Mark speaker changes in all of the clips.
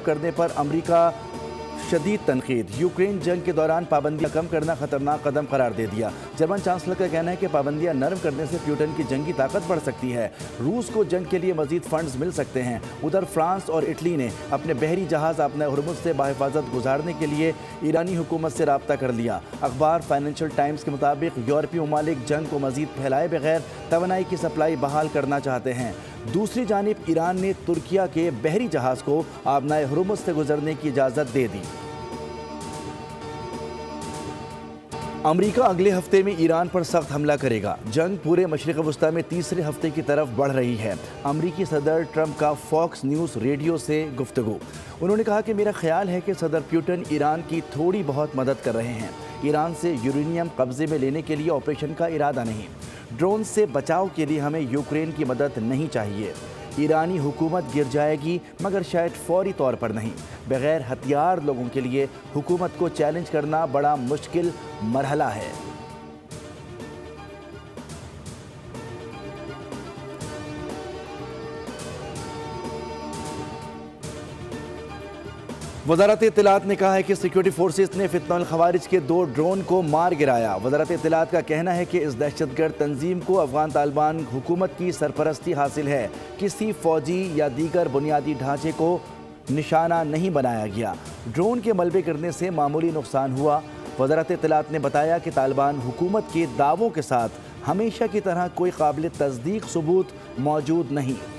Speaker 1: کرنے پر امریکہ شدید تنقید۔ یوکرین جنگ کے دوران پابندیاں کم کرنا خطرناک قدم قرار دے دیا۔ جرمن چانسلر کا کہنا ہے کہ پابندیاں نرم کرنے سے پیوٹن کی جنگی طاقت بڑھ سکتی ہے۔ روس کو جنگ کے لیے مزید فنڈز مل سکتے ہیں۔ ادھر فرانس اور اٹلی نے اپنے بحری جہاز اپنے ہرمز سے بحفاظت گزارنے کے لیے ایرانی حکومت سے رابطہ کر لیا۔ اخبار فائنینشل ٹائمز کے مطابق یورپی ممالک جنگ کو مزید پھیلائے بغیر توانائی کی سپلائی بحال کرنا چاہتے ہیں۔ دوسری جانب ایران نے ترکیہ کے بحری جہاز کو آبنائے ہرمز سے گزرنے کی اجازت دے دی۔ امریکہ اگلے ہفتے میں ایران پر سخت حملہ کرے گا۔ جنگ پورے مشرق وسطی میں تیسرے ہفتے کی طرف بڑھ رہی ہے۔ امریکی صدر ٹرمپ کا فاکس نیوز ریڈیو سے گفتگو۔ انہوں نے کہا کہ میرا خیال ہے کہ صدر پیوٹن ایران کی تھوڑی بہت مدد کر رہے ہیں۔ ایران سے یورینیم قبضے میں لینے کے لیے آپریشن کا ارادہ نہیں۔ ڈرون سے بچاؤ کے لیے ہمیں یوکرین کی مدد نہیں چاہیے۔ ایرانی حکومت گر جائے گی مگر شاید فوری طور پر نہیں۔ بغیر ہتھیار لوگوں کے لیے حکومت کو چیلنج کرنا بڑا مشکل مرحلہ ہے۔ وزارت اطلاعات نے کہا ہے کہ سیکیورٹی فورسز نے فتنہ الخوارج کے 2 ڈرون کو مار گرایا۔ وزارت اطلاعات کا کہنا ہے کہ اس دہشت گرد تنظیم کو افغان طالبان حکومت کی سرپرستی حاصل ہے۔ کسی فوجی یا دیگر بنیادی ڈھانچے کو نشانہ نہیں بنایا گیا۔ ڈرون کے ملبے کرنے سے معمولی نقصان ہوا۔ وزارت اطلاعات نے بتایا کہ طالبان حکومت کے دعووں کے ساتھ ہمیشہ کی طرح کوئی قابل تصدیق ثبوت موجود نہیں۔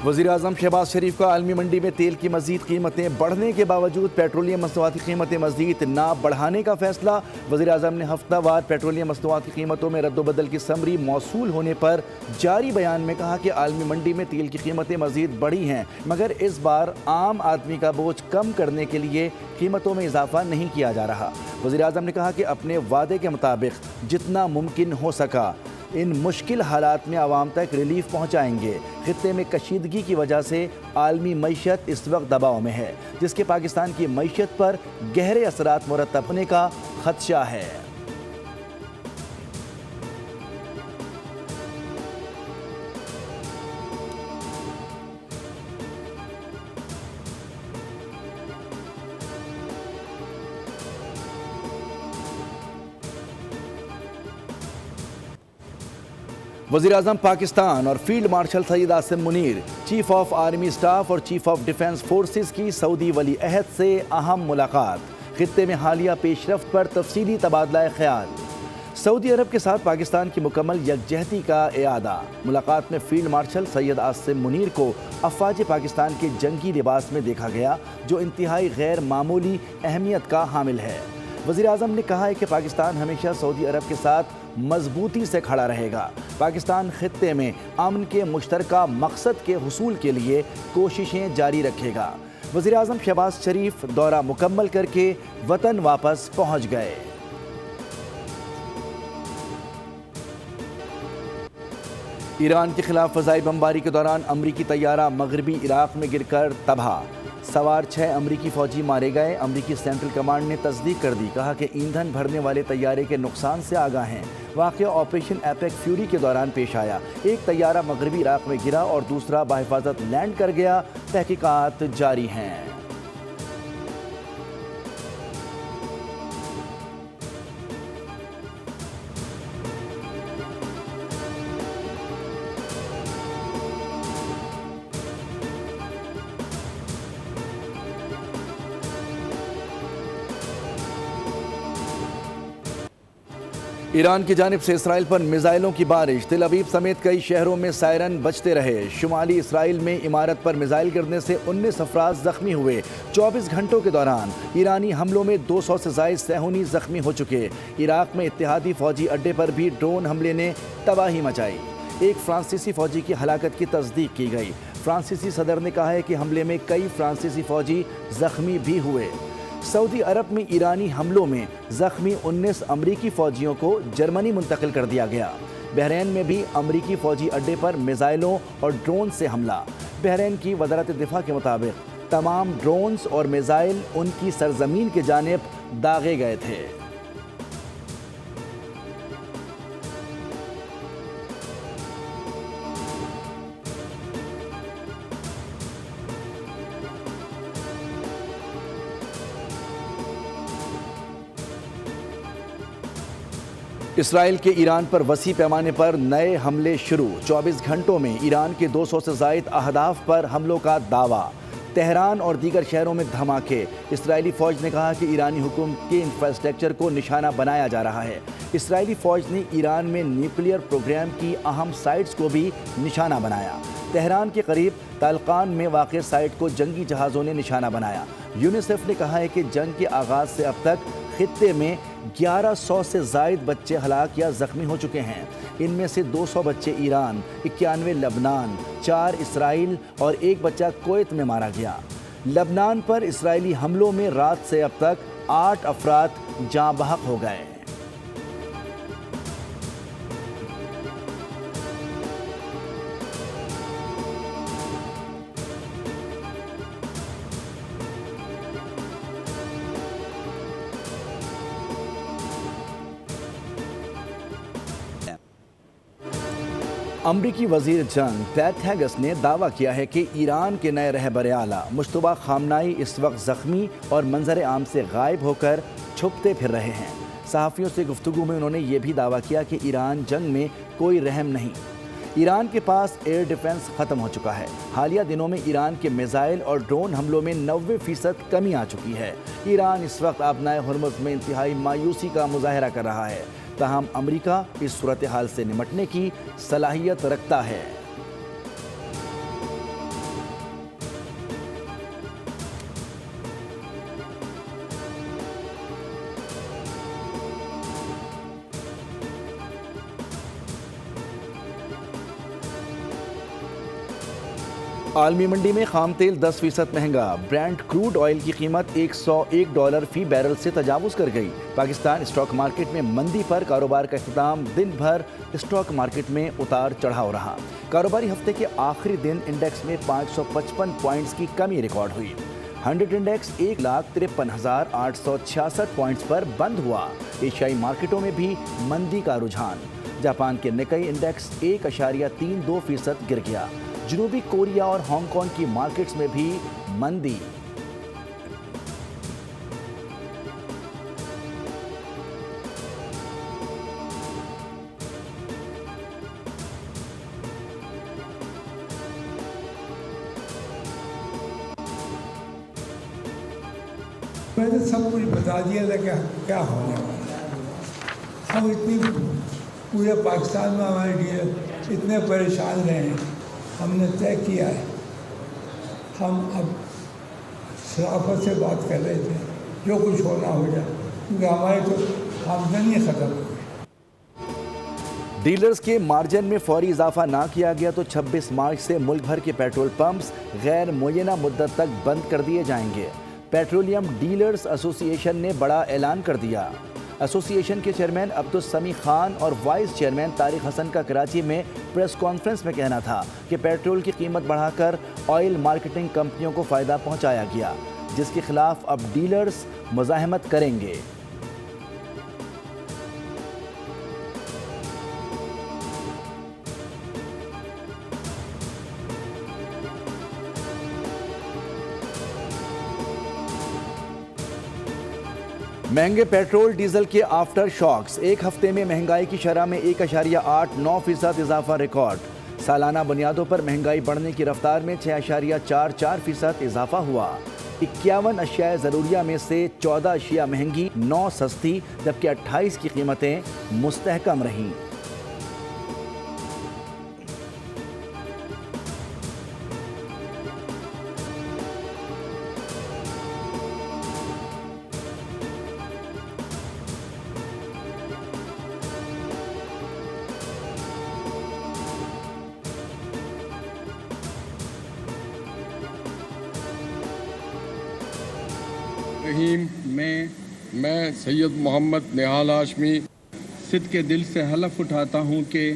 Speaker 1: وزیراعظم شہباز شریف کا عالمی منڈی میں تیل کی مزید قیمتیں بڑھنے کے باوجود پیٹرولیم مصنوعات کی قیمتیں مزید نہ بڑھانے کا فیصلہ۔ وزیراعظم نے ہفتہ وار پیٹرولیم مصنوعات کی قیمتوں میں رد و بدل کی سمری موصول ہونے پر جاری بیان میں کہا کہ عالمی منڈی میں تیل کی قیمتیں مزید بڑھی ہیں مگر اس بار عام آدمی کا بوجھ کم کرنے کے لیے قیمتوں میں اضافہ نہیں کیا جا رہا۔ وزیراعظم نے کہا کہ اپنے وعدے کے مطابق جتنا ممکن ہو سکا ان مشکل حالات میں عوام تک ریلیف پہنچائیں گے۔ خطے میں کشیدگی کی وجہ سے عالمی معیشت اس وقت دباؤ میں ہے جس کے پاکستان کی معیشت پر گہرے اثرات مرتب ہونے کا خدشہ ہے۔ وزیراعظم پاکستان اور field marshal Syed Asim Munir, chief of army staff اور چیف آف ڈیفنس فورسز کی سعودی ولی عہد سے اہم ملاقات۔ خطے میں حالیہ پیش رفت پر تفصیلی تبادلہ خیال۔ سعودی عرب کے ساتھ پاکستان کی مکمل یکجہتی کا اعادہ۔ ملاقات میں فیلڈ مارشل سید عاصم منیر کو افواج پاکستان کے جنگی لباس میں دیکھا گیا جو انتہائی غیر معمولی اہمیت کا حامل ہے۔ وزیراعظم نے کہا ہے کہ پاکستان ہمیشہ سعودی عرب کے ساتھ مضبوطی سے کھڑا رہے گا۔ پاکستان خطے میں امن کے مشترکہ مقصد کے حصول کے لیے کوششیں جاری رکھے گا۔ وزیراعظم شہباز شریف دورہ مکمل کر کے وطن واپس پہنچ گئے۔ ایران کے خلاف فضائی بمباری کے دوران امریکی طیارہ مغربی عراق میں گر کر تباہ۔ سوار 6 امریکی فوجی مارے گئے۔ امریکی سینٹرل کمانڈ نے تصدیق کر دی، کہا کہ ایندھن بھرنے والے طیارے کے نقصان سے آگاہ ہیں۔ واقعہ آپریشن ایپیک فیوری کے دوران پیش آیا۔ ایک طیارہ مغربی عراق میں گرا اور دوسرا بحفاظت لینڈ کر گیا۔ تحقیقات جاری ہیں۔ ایران کی جانب سے اسرائیل پر میزائلوں کی بارش۔ تل ابیب سمیت کئی شہروں میں سائرن بجتے رہے۔ شمالی اسرائیل میں عمارت پر میزائل گرنے سے 19 افراد زخمی ہوئے۔ 24 گھنٹوں کے دوران ایرانی حملوں میں 200 سے زائد صہیونی زخمی ہو چکے۔ عراق میں اتحادی فوجی اڈے پر بھی ڈرون حملے نے تباہی مچائی۔ ایک فرانسیسی فوجی کی ہلاکت کی تصدیق کی گئی۔ فرانسیسی صدر نے کہا ہے کہ حملے میں کئی فرانسیسی فوجی زخمی بھی ہوئے۔ سعودی عرب میں ایرانی حملوں میں زخمی 19 امریکی فوجیوں کو جرمنی منتقل کر دیا گیا۔ بحرین میں بھی امریکی فوجی اڈے پر میزائلوں اور ڈرون سے حملہ۔ بحرین کی وزارت دفاع کے مطابق تمام ڈرونز اور میزائل ان کی سرزمین کی جانب داغے گئے تھے۔ اسرائیل کے ایران پر وسیع پیمانے پر نئے حملے شروع۔ 24 گھنٹوں میں ایران کے 200 سے زائد اہداف پر حملوں کا دعویٰ۔ تہران اور دیگر شہروں میں دھماکے۔ اسرائیلی فوج نے کہا کہ ایرانی حکومت کے انفراسٹرکچر کو نشانہ بنایا جا رہا ہے۔ اسرائیلی فوج نے ایران میں نیوکلیئر پروگرام کی اہم سائٹس کو بھی نشانہ بنایا۔ تہران کے قریب طالقان میں واقع سائٹ کو جنگی جہازوں نے نشانہ بنایا۔ یونیسیف نے کہا ہے کہ جنگ کے آغاز سے اب تک خطے میں 1100 سے زائد بچے ہلاک یا زخمی ہو چکے ہیں۔ ان میں سے 200 بچے ایران، 91 لبنان، 4 اسرائیل اور 1 بچہ کویت میں مارا گیا۔ لبنان پر اسرائیلی حملوں میں رات سے اب تک 8 افراد جاں بحق ہو گئے۔ امریکی وزیر جنگ پیٹ ہیگس نے دعویٰ کیا ہے کہ ایران کے نئے رہبر اعلیٰ مجتبیٰ خامنائی اس وقت زخمی اور منظر عام سے غائب ہو کر چھپتے پھر رہے ہیں۔ صحافیوں سے گفتگو میں انہوں نے یہ بھی دعویٰ کیا کہ ایران جنگ میں کوئی رحم نہیں۔ ایران کے پاس ایئر ڈیفنس ختم ہو چکا ہے۔ حالیہ دنوں میں ایران کے میزائل اور ڈرون حملوں میں 90% کمی آ چکی ہے۔ ایران اس وقت آبنائے ہرمز میں انتہائی مایوسی کا مظاہرہ کر رہا ہے، تاہم امریکہ اس صورتحال سے نمٹنے کی صلاحیت رکھتا ہے۔ عالمی منڈی میں خام تیل 10% مہنگا۔ برینٹ کروڈ آئل کی قیمت $101 فی بیرل سے تجاوز کر گئی۔ پاکستان اسٹاک مارکیٹ میں مندی پر کاروبار کا اختتام۔ دن بھر اسٹاک مارکیٹ میں اتار چڑھاؤ رہا۔ کاروباری ہفتے کے آخری دن انڈیکس میں 555 پوائنٹس کی کمی ریکارڈ ہوئی۔ 100 انڈیکس 1,53,866 پوائنٹس پر بند ہوا۔ ایشیائی مارکیٹوں میں بھی مندی کا رجحان۔ جاپان کے نکئی انڈیکس 1.32% گر گیا۔ جنوبی کوریا اور ہانگ کانگ کی مارکیٹس میں بھی مندی۔
Speaker 2: میں نے سب کچھ بتا دیا تھا کہ کیا ہونے والا ہے۔ ہم اتنی پورے پاکستان میں ہمارے ڈیلر اتنے پریشان رہے ہیں، ہم نے طے کیا ہے، ہم اب صرافت سے بات کر رہے تھے جو کچھ ہونا ہو جائے، کیونکہ ہمارے تو آمدنی ختم ہو گئی۔
Speaker 1: ڈیلرز کے مارجن میں فوری اضافہ نہ کیا گیا تو 26 مارچ سے ملک بھر کے پیٹرول پمپس غیر معینہ مدت تک بند کر دیے جائیں گے۔ پیٹرولیم ڈیلرز ایسوسی ایشن نے بڑا اعلان کر دیا۔ ایسوسی ایشن کے چیئرمین عبدالسمیع خان اور وائس چیئرمین طارق حسن کا کراچی میں پریس کانفرنس میں کہنا تھا کہ پیٹرول کی قیمت بڑھا کر آئل مارکیٹنگ کمپنیوں کو فائدہ پہنچایا گیا، جس کے خلاف اب ڈیلرز مزاحمت کریں گے۔ مہنگے پیٹرول ڈیزل کے آفٹر شاکس۔ ایک ہفتے میں مہنگائی کی شرح میں 1.89% اضافہ ریکارڈ۔ سالانہ بنیادوں پر مہنگائی بڑھنے کی رفتار میں 6.44% اضافہ ہوا۔ 51 اشیاء ضروریہ میں سے 14 اشیاء مہنگی، 9 سستی، جبکہ 28 کی قیمتیں مستحکم رہیں۔
Speaker 3: میں سید محمد نہال ہاشمی صدقے دل سے حلف اٹھاتا ہوں کہ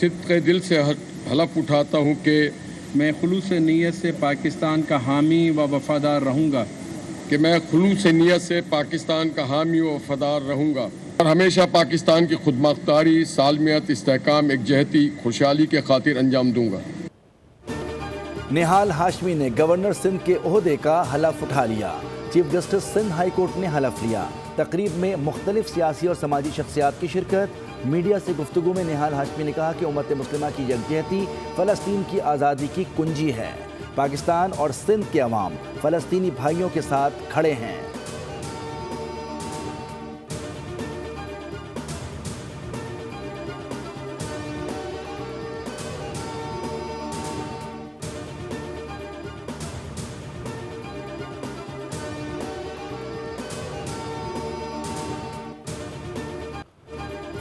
Speaker 3: صدق دل سے حلف اٹھاتا ہوں کہ میں خلوص نیت سے پاکستان کا حامی و وفادار رہوں گا اور ہمیشہ پاکستان کی خود مختاری، سالمیت، استحکام، یکجہتی، خوشحالی کے خاطر انجام دوں گا۔
Speaker 1: نہال ہاشمی نے گورنر سندھ کے عہدے کا حلف اٹھا لیا۔ Chief justice Sindh high court نے حلف لیا۔ تقریب میں مختلف سیاسی اور سماجی شخصیات کی شرکت۔ میڈیا سے گفتگو میں نہال ہاشمی نے کہا کہ امت مسلمہ کی یکجہتی فلسطین کی آزادی کی کنجی ہے۔ پاکستان اور سندھ کے عوام فلسطینی بھائیوں کے ساتھ کھڑے ہیں۔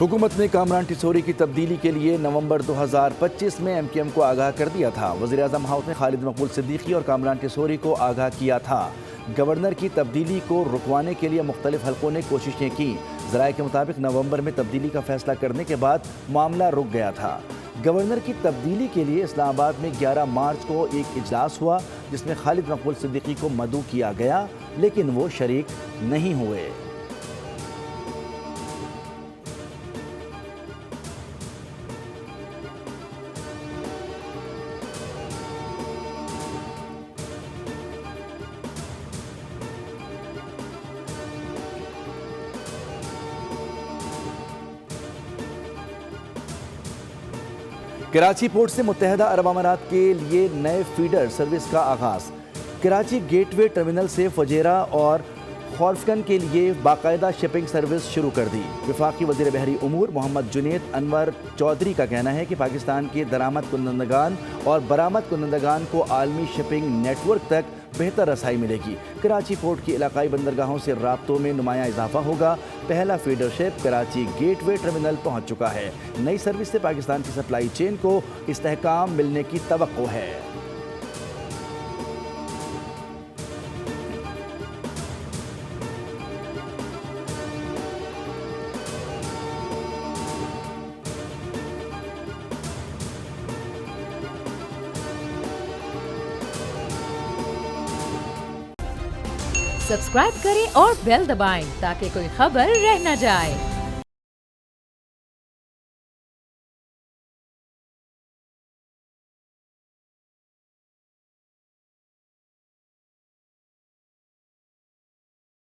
Speaker 1: حکومت نے کامران ٹھسوری کی تبدیلی کے لیے نومبر 2025 میں MKM کو آگاہ کر دیا تھا۔ وزیراعظم ہاؤس نے خالد مقبول صدیقی اور کامران ٹھسوری کو آگاہ کیا تھا۔ گورنر کی تبدیلی کو رکوانے کے لیے مختلف حلقوں نے کوششیں کی۔ ذرائع کے مطابق نومبر میں تبدیلی کا فیصلہ کرنے کے بعد معاملہ رک گیا تھا۔ گورنر کی تبدیلی کے لیے اسلام آباد میں 11 مارچ کو ایک اجلاس ہوا جس میں خالد مقبول صدیقی کو مدعو کیا گیا لیکن وہ شریک نہیں ہوئے۔ کراچی پورٹ سے متحدہ عرب امارات کے لیے نئے فیڈر سروس کا آغاز۔ کراچی گیٹ وے ٹرمینل سے فجیرہ اور خورفگن کے لیے باقاعدہ شپنگ سروس شروع کر دی۔ وفاقی وزیر بحری امور محمد جنید انور چودھری کا کہنا ہے کہ پاکستان کے درآمد کنندگان اور برآمد کنندگان کو عالمی شپنگ نیٹ ورک تک بہتر رسائی ملے گی۔ کراچی پورٹ کی علاقائی بندرگاہوں سے رابطوں میں نمایاں اضافہ ہوگا۔ پہلا فیڈر شپ کراچی گیٹ وے ٹرمینل پہنچ چکا ہے۔ نئی سروس سے پاکستان کی سپلائی چین کو استحکام ملنے کی توقع ہے۔
Speaker 4: سبسکرائب کریں اور بیل دبائیں تاکہ کوئی خبر رہ نہ جائے۔